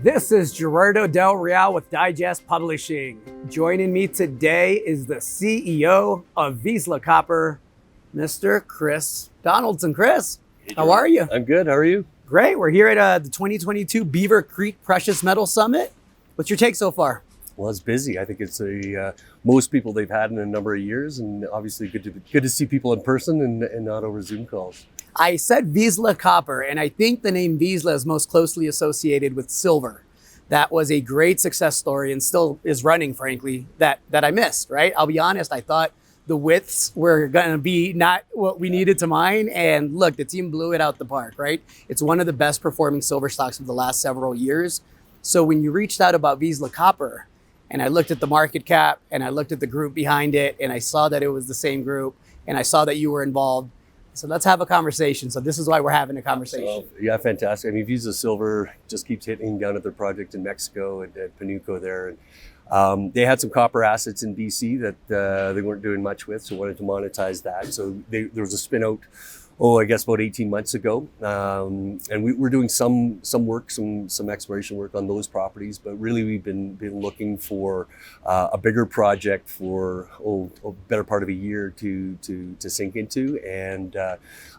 This is Gerardo Del Real with Digest Publishing. Joining me today is the CEO of Vizsla Copper, Mr. Chris Donaldson. Chris, how are you? I'm good. How are you? Great. We're here at the 2022 Beaver Creek Precious Metal Summit. What's your take so far? Well, it's busy. I think it's most people they've had in a number of years, and obviously good to see people in person and not over Zoom calls. I said Vizsla Copper, and I think the name Vizsla is most closely associated with silver. That was a great success story and still is running, frankly, that I missed, right? I'll be honest, I thought the widths were going to be not what we needed to mine. And look, the team blew it out the park, right? It's one of the best performing silver stocks of the last several years. So when you reached out about Vizsla Copper, and I looked at the market cap and I looked at the group behind it, and I saw that it was the same group, and I saw that you were involved. So let's have a conversation. So this is why we're having a conversation. Yeah, fantastic. I mean, Vizsla Silver just keeps hitting down at their project in Mexico at Panuco there. And they had some copper assets in BC that they weren't doing much with, so wanted to monetize that. So there was a spin out, I guess about 18 months ago. And we're doing some work, some exploration work on those properties, but really we've been looking for a bigger project for a better part of a year to sink into. And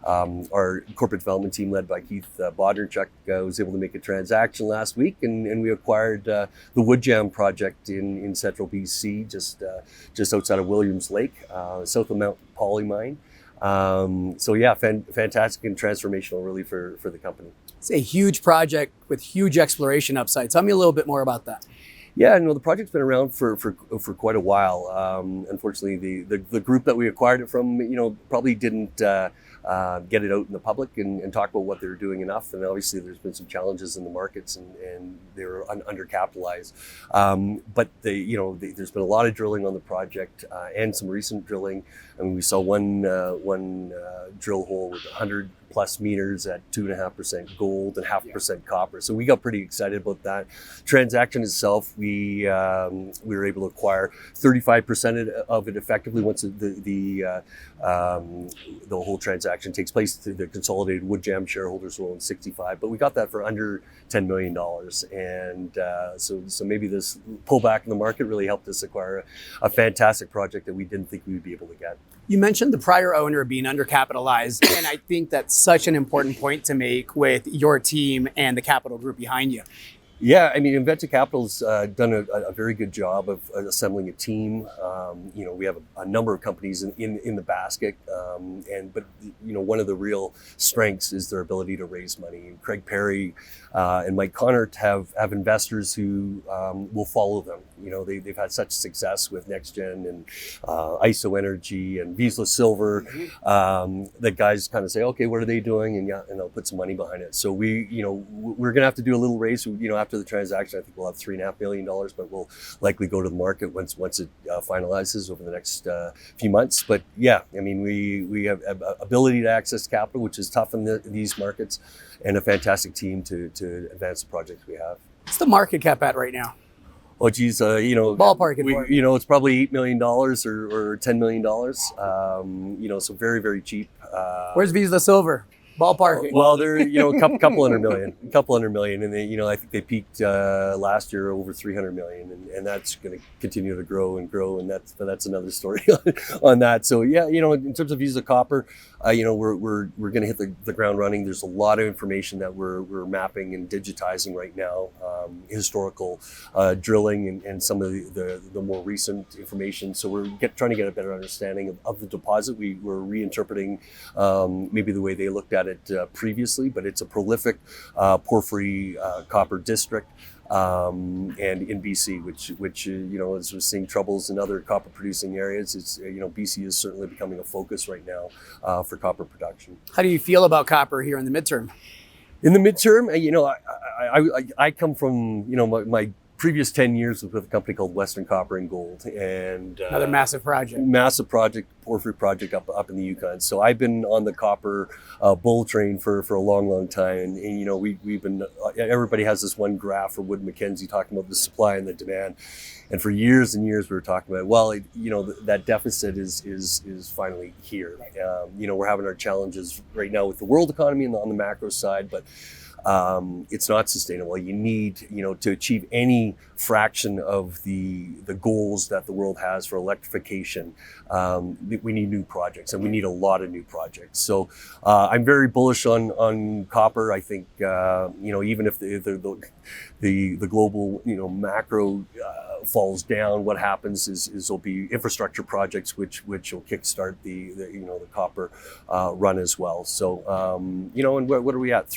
our corporate development team led by Keith Bodnerchuk was able to make a transaction last week, and we acquired the Woodjam project in central BC, just outside of Williams Lake, south of Mount Poly mine. So yeah, fantastic and transformational really for the company. It's a huge project with huge exploration upside. Tell me a little bit more about that. Yeah, no, the project's been around for quite a while. Unfortunately, the group that we acquired it from, probably didn't get it out in the public and talk about what they were doing enough. And obviously, there's been some challenges in the markets, and they were undercapitalized. But there's been a lot of drilling on the project and some recent drilling. I mean, we saw one drill hole with 100 plus meters at 2.5% gold and 0.5% copper. So we got pretty excited about that transaction itself. We were able to acquire 35% of it effectively once the whole transaction takes place. The consolidated Woodjam shareholders will own 65%, but we got that for under $10 million. And so maybe this pullback in the market really helped us acquire a fantastic project that we didn't think we would be able to get. You mentioned the prior owner being undercapitalized, and I think that's such an important point to make with your team and the capital group behind you. Yeah, I mean, Inventa Capital's done a very good job of assembling a team. We have a number of companies in the basket, but one of the real strengths is their ability to raise money. And Craig Perry and Mike Connor have investors who will follow them. They've had such success with NextGen and ISO Energy and Vizsla Silver that guys kind of say, okay, what are they doing? And they'll put some money behind it. So we're gonna have to do a little raise. After the transaction, I think we'll have $3.5 million, but we'll likely go to the market once it finalizes over the next few months. But yeah, I mean, we have ability to access capital, which is tough in these markets, and a fantastic team to advance the projects we have. What's the market cap at right now? Oh, geez, ballpark it. It's probably $8 million or $10 million. So very, very cheap. Where's Vizsla Silver? Ballpark. Well, they're a couple hundred million, and they, I think they peaked last year over 300 million, and that's going to continue to grow, and that's another story on that. So yeah, in terms of Vizsla Copper, we're going to hit the ground running. There's a lot of information that we're mapping and digitizing right now, historical drilling and some of the more recent information. So we're trying to get a better understanding of the deposit. We're reinterpreting maybe the way they looked at it previously, but it's a prolific porphyry copper district, and in BC, which as we're seeing troubles in other copper producing areas, it's BC is certainly becoming a focus right now for copper production. How do you feel about copper here in the midterm? In the midterm, I come from my previous 10 years with a company called Western Copper and Gold, and another massive project, porphyry project up in the Yukon. So I've been on the copper bull train for a long time, and we've been everybody has this one graph for Wood Mackenzie talking about the supply and the demand, and for years and years we were talking about that deficit is finally here. We're having our challenges right now with the world economy and on the macro side, but it's not sustainable. You need, to achieve any fraction of the goals that the world has for electrification, we need new projects, and we need a lot of new projects. So I'm very bullish on copper. I think even if the global macro falls down, what happens is there'll be infrastructure projects which will kickstart the copper run as well. So and what are we at?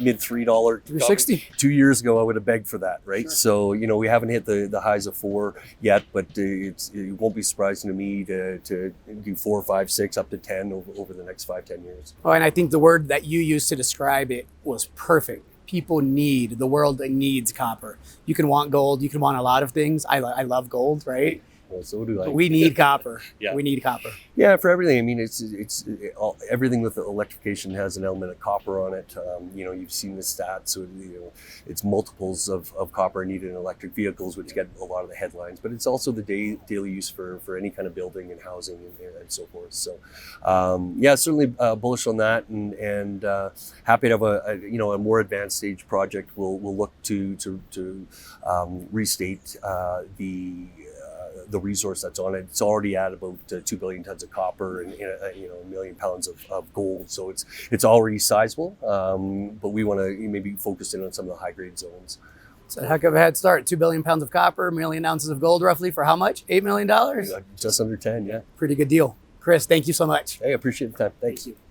Mid $3 $3.60. 2 years ago I would have begged for that, right? Sure. So we haven't hit the highs of 4 yet, but it won't be surprising to me to do 4, 5, 6 up to 10 over the next 5-10 years. Oh, and I think the word that you used to describe it was perfect. The world needs copper. You can want gold, you can want a lot of things. I love gold, right? Well, so do I. But we need copper. Yeah. We need copper. Yeah, for everything. I mean, everything with electrification has an element of copper on it. You've seen the stats. So it's multiples of copper needed in electric vehicles, which get a lot of the headlines. But it's also the daily use for any kind of building and housing and so forth. So, certainly bullish on that, and happy to have a more advanced stage project. We'll look to restate the resource that's on it. It's already at about 2 billion tons of copper and 1 million pounds of gold. So it's already sizable, but we want to maybe focus in on some of the high grade zones. It's a heck of a head start. 2 billion pounds of copper, 1 million ounces of gold, roughly, for how much? $8 million? Just under 10, yeah. Pretty good deal. Chris, thank you so much. Hey, I appreciate the time. Thanks. Thank you.